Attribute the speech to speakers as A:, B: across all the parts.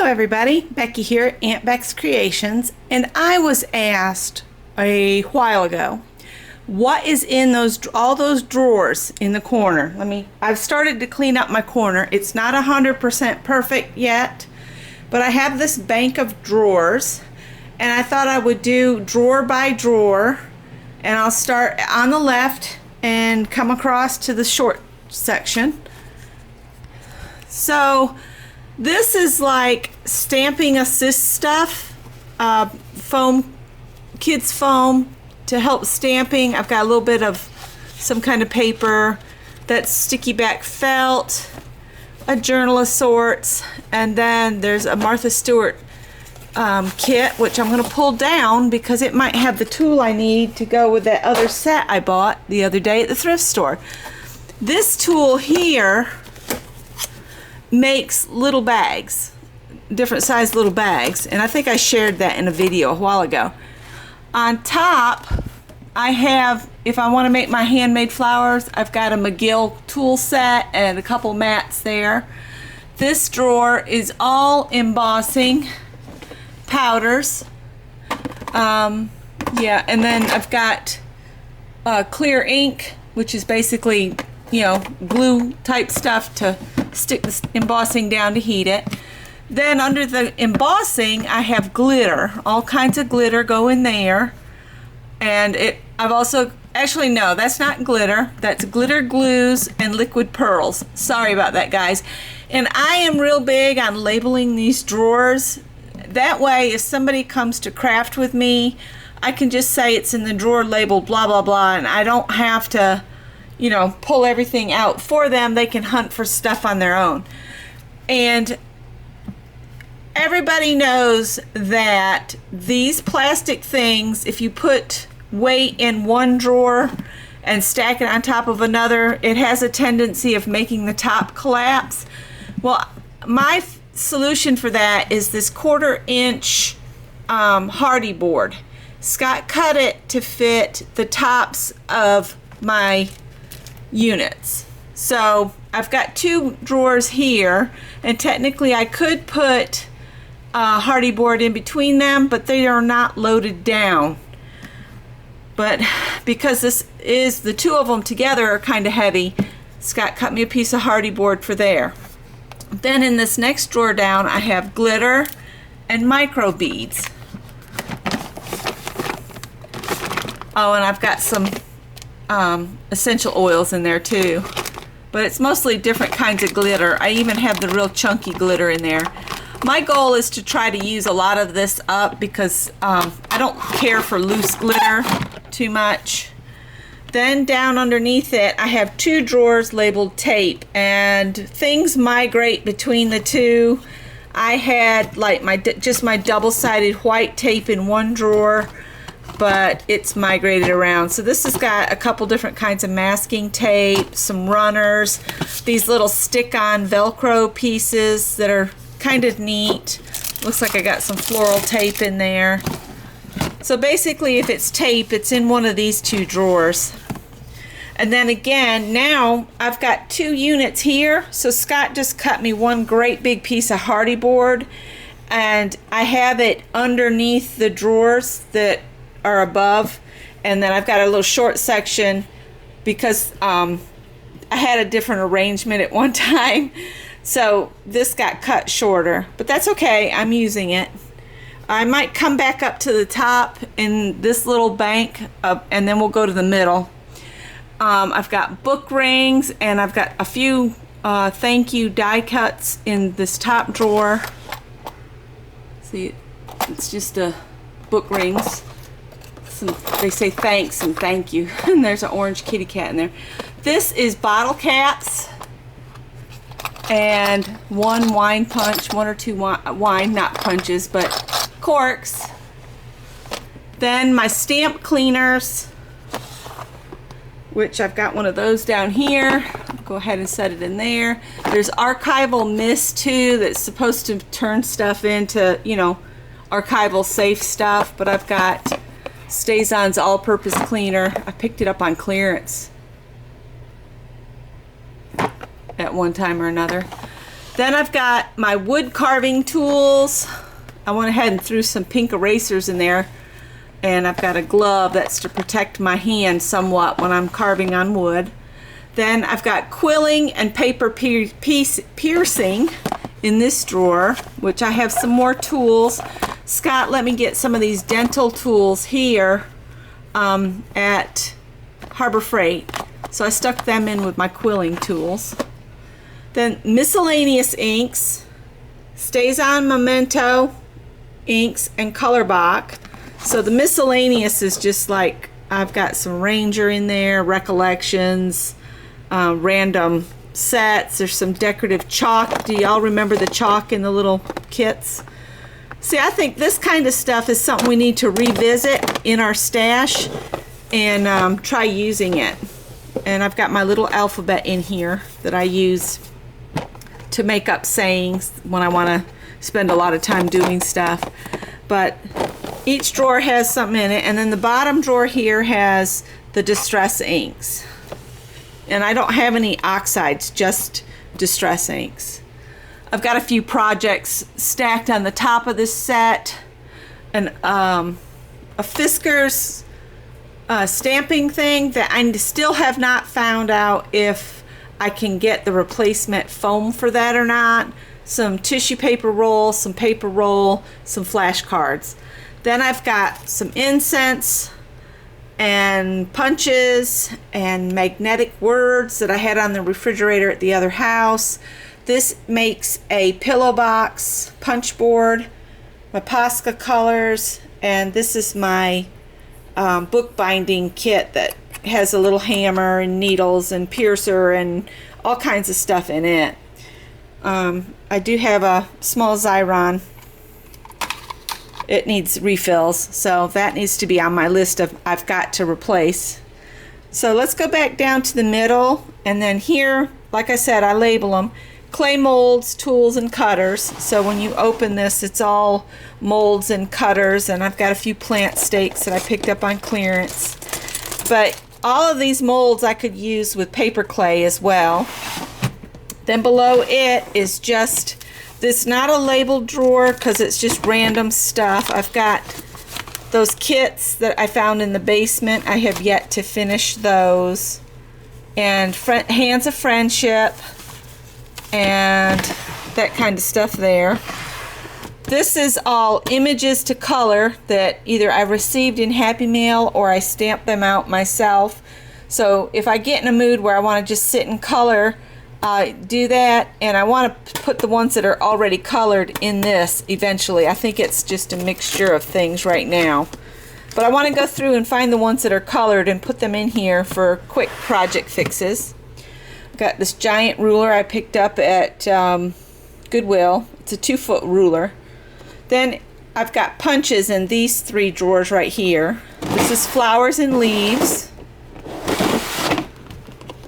A: everybody, Becky here at Aunt Beck's Creations, and I was asked a while ago what is in all those drawers in the corner. I've started to clean up my corner. It's not 100% perfect yet, but I have this bank of drawers, and I thought I would do drawer by drawer, and I'll start on the left and come across to the short section. So this is like stamping assist stuff, foam, kids foam to help stamping. I've got a little bit of some kind of paper, that's sticky back felt, a journal of sorts, and then there's a Martha Stewart kit, which I'm going to pull down because it might have the tool I need to go with that other set I bought the other day at the thrift store. This tool here makes little bags, different size little bags, and I think I shared that in a video a while ago. On top I have, if I want to make my handmade flowers, I've got a McGill tool set and a couple mats there. This drawer is all embossing powders, yeah, and then I've got clear ink, which is basically, you know, glue type stuff to stick the embossing down to heat it. Then under the embossing I have glitter, all kinds of glitter go in there, and I've also, actually no, that's not glitter, that's glitter glues and liquid pearls. Sorry about that, guys. And I am real big on labeling these drawers. That way if somebody comes to craft with me, I can just say it's in the drawer labeled blah blah blah, and I don't have to, you know, pull everything out for them. They can hunt for stuff on their own. And everybody knows that these plastic things, if you put weight in one drawer and stack it on top of another, it has a tendency of making the top collapse. Well, my solution for that is this 1/4 inch Hardy board. Scott cut it to fit the tops of my units. So I've got 2 drawers here, and technically I could put a Hardy board in between them, but they are not loaded down. But because this is, the 2 of them together are kind of heavy, Scott cut me a piece of Hardy board for there. Then in this next drawer down I have glitter and micro beads. Oh, and I've got some essential oils in there too, but it's mostly different kinds of glitter. I even have the real chunky glitter in there. My goal is to try to use a lot of this up because I don't care for loose glitter too much. Then down underneath it I have 2 drawers labeled tape, and things migrate between the 2. I had like just my double-sided white tape in one drawer, but it's migrated around. So this has got a couple different kinds of masking tape, some runners, these little stick-on Velcro pieces that are kind of neat. Looks like I got some floral tape in there. So basically if it's tape, it's in one of these 2 drawers. And then again, now I've got 2 units here, so Scott just cut me one great big piece of Hardy board, and I have it underneath the drawers that are above, and then I've got a little short section because I had a different arrangement at one time, so this got cut shorter, but that's okay, I'm using it. I might come back up to the top in this little bank and then we'll go to the middle. I've got book rings, and I've got a few thank you die cuts in this top drawer. See, it's just book rings. They say thanks and thank you, and there's an orange kitty cat in there. This is bottle caps and 1 wine punch, 1 or 2 wine, not punches, but corks. Then my stamp cleaners, which I've got one of those down here. I'll go ahead and set it in there. There's archival mist too that's supposed to turn stuff into, you know, archival safe stuff, but I've got StazOn's all-purpose cleaner. I picked it up on clearance at one time or another. Then I've got my wood carving tools. I went ahead and threw some pink erasers in there, and I've got a glove that's to protect my hand somewhat when I'm carving on wood. Then I've got quilling and paper piercing in this drawer, which I have some more tools. Scott let me get some of these dental tools here at Harbor Freight, so I stuck them in with my quilling tools. Then miscellaneous inks, StazOn Memento inks, and Colorbach. So the miscellaneous is just like, I've got some Ranger in there, Recollections, random sets. There's some decorative chalk. Do y'all remember the chalk in the little kits? See, I think this kind of stuff is something we need to revisit in our stash and try using it. And I've got my little alphabet in here that I use to make up sayings when I want to spend a lot of time doing stuff. But each drawer has something in it, and then the bottom drawer here has the distress inks. And I don't have any oxides, just distress inks. I've got a few projects stacked on the top of this set, and a Fiskars stamping thing that I still have not found out if I can get the replacement foam for that or not. Some tissue paper roll, some paper roll, some flashcards. Then I've got some incense and punches and magnetic words that I had on the refrigerator at the other house. This makes a pillow box punch board, my Posca colors, and this is my bookbinding kit that has a little hammer and needles and piercer and all kinds of stuff in it. I do have a small Xyron. It needs refills, so that needs to be on my list of I've got to replace. So let's go back down to the middle, and then here, like I said, I label them clay molds, tools, and cutters. So when you open this, it's all molds and cutters, and I've got a few plant stakes that I picked up on clearance. But all of these molds I could use with paper clay as well. Then below it is just this, not a labeled drawer because it's just random stuff. I've got those kits that I found in the basement. I have yet to finish those. And Hands of Friendship and that kind of stuff there. This is all images to color that either I received in Happy Mail or I stamped them out myself. So if I get in a mood where I want to just sit and color, I do that, and I want to put the ones that are already colored in this eventually. I think it's just a mixture of things right now. But I want to go through and find the ones that are colored and put them in here for quick project fixes. I've got this giant ruler I picked up at Goodwill. It's a 2-foot ruler. Then I've got punches in these 3 drawers right here. This is flowers and leaves,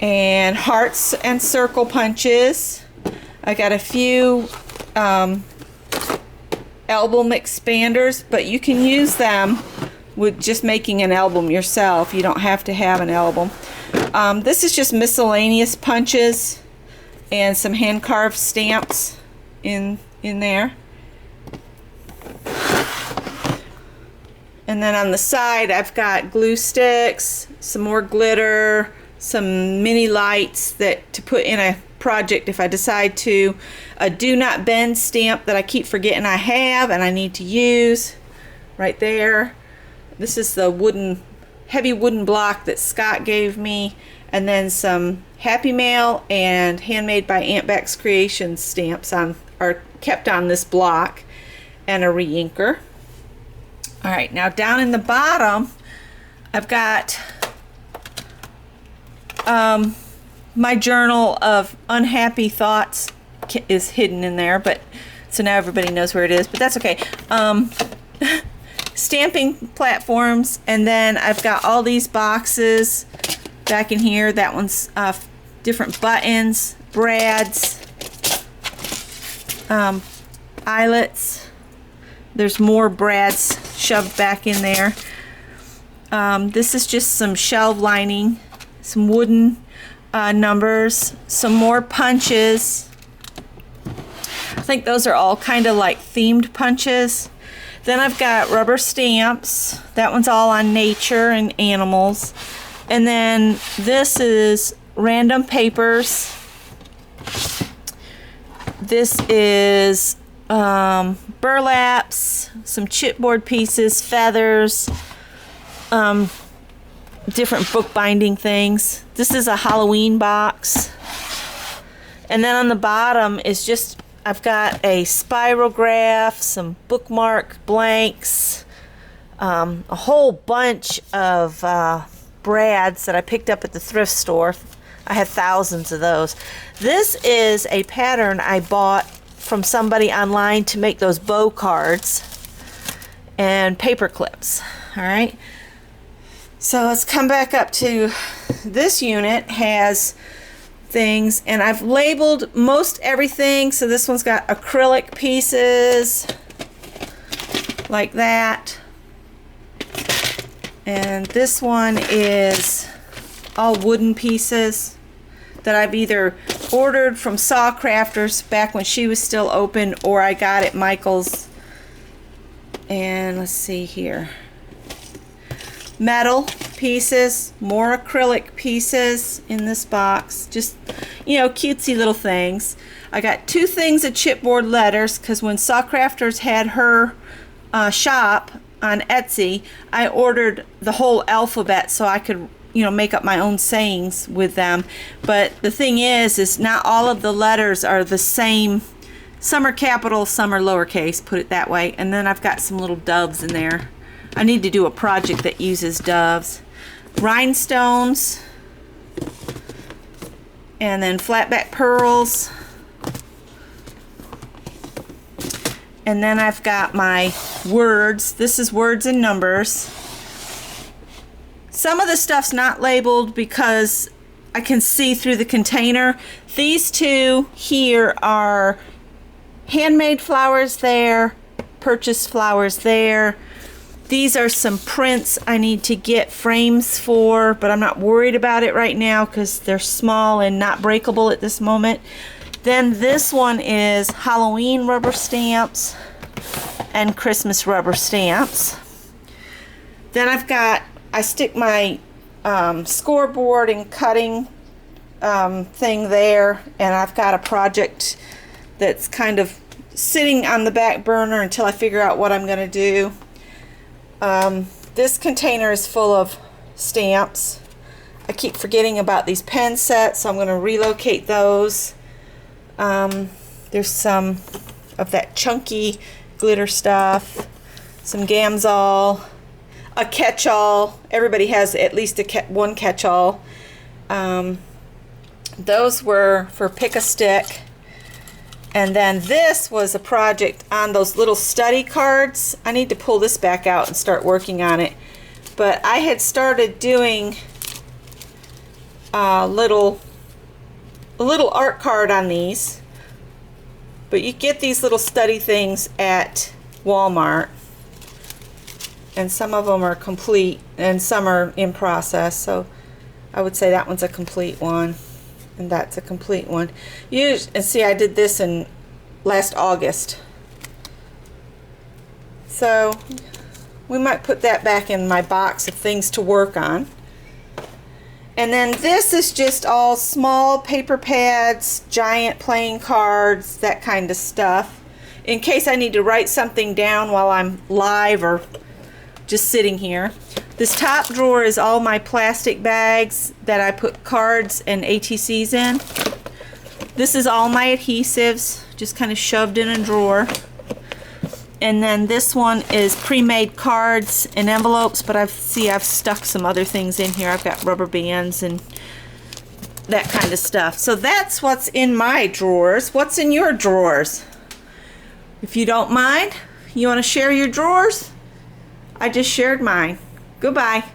A: and hearts and circle punches. I got a few album expanders, but you can use them with just making an album yourself. You don't have to have an album. This is just miscellaneous punches and some hand carved stamps in there. And then on the side I've got glue sticks, some more glitter, some mini lights that to put in a project if I decide to, a do not bend stamp that I keep forgetting I have and I need to use right there. This is the heavy wooden block that Scott gave me, and then some Happy Mail and Handmade by Aunt Beck's Creations stamps are kept on this block, and a re-inker. Alright, now down in the bottom I've got my journal of unhappy thoughts is hidden in there, but so now everybody knows where it is, but that's okay. Stamping platforms, and then I've got all these boxes back in here. That one's different buttons, brads, eyelets. There's more brads shoved back in there. This is just some shelf lining, some wooden numbers, some more punches, think those are all kind of like themed punches. Then I've got rubber stamps. That one's all on nature and animals. And then this is random papers. This is burlaps, some chipboard pieces, feathers, different bookbinding things. This is a Halloween box. And then on the bottom is just, I've got a spirograph, some bookmark blanks, a whole bunch of brads that I picked up at the thrift store. I have thousands of those. This is a pattern I bought from somebody online to make those bow cards and paper clips. All right. So let's come back up to this unit. Has things, and I've labeled most everything. So this one's got acrylic pieces like that, and this one is all wooden pieces that I've either ordered from Saw Crafters back when she was still open, or I got at Michael's. And let's see here, metal pieces, more acrylic pieces in this box, just, you know, cutesy little things. I got 2 things of chipboard letters, because when Saw Crafters had her shop on Etsy, I ordered the whole alphabet so I could, you know, make up my own sayings with them. But the thing is not all of the letters are the same. Some are capital, some are lowercase, put it that way. And then I've got some little doves in there. I need to do a project that uses doves. Rhinestones, and then flatback pearls. And then I've got my words. This is words and numbers. Some of the stuff's not labeled because I can see through the container. These 2 here are handmade flowers there, purchased flowers there. These are some prints I need to get frames for, but I'm not worried about it right now because they're small and not breakable at this moment. Then this one is Halloween rubber stamps and Christmas rubber stamps. Then I stick my scoreboard and cutting thing there, and I've got a project that's kind of sitting on the back burner until I figure out what I'm going to do. This container is full of stamps. I keep forgetting about these pen sets, so I'm going to relocate those. There's some of that chunky glitter stuff, some Gamsol, a catch-all. Everybody has at least one catch-all. Those were for pick a stick. And then this was a project on those little study cards. I need to pull this back out and start working on it. But I had started doing a little art card on these. But you get these little study things at Walmart. And some of them are complete and some are in process. So I would say that one's a complete one. And that's a complete one. And see, I did this in last August. So we might put that back in my box of things to work on. And then this is just all small paper pads, giant playing cards, that kind of stuff. In case I need to write something down while I'm live or just sitting here. This top drawer is all my plastic bags that I put cards and ATCs in. This is all my adhesives, just kind of shoved in a drawer. And then this one is pre-made cards and envelopes, but I've stuck some other things in here. I've got rubber bands and that kind of stuff. So that's what's in my drawers. What's in your drawers? If you don't mind, you want to share your drawers? I just shared mine. Goodbye.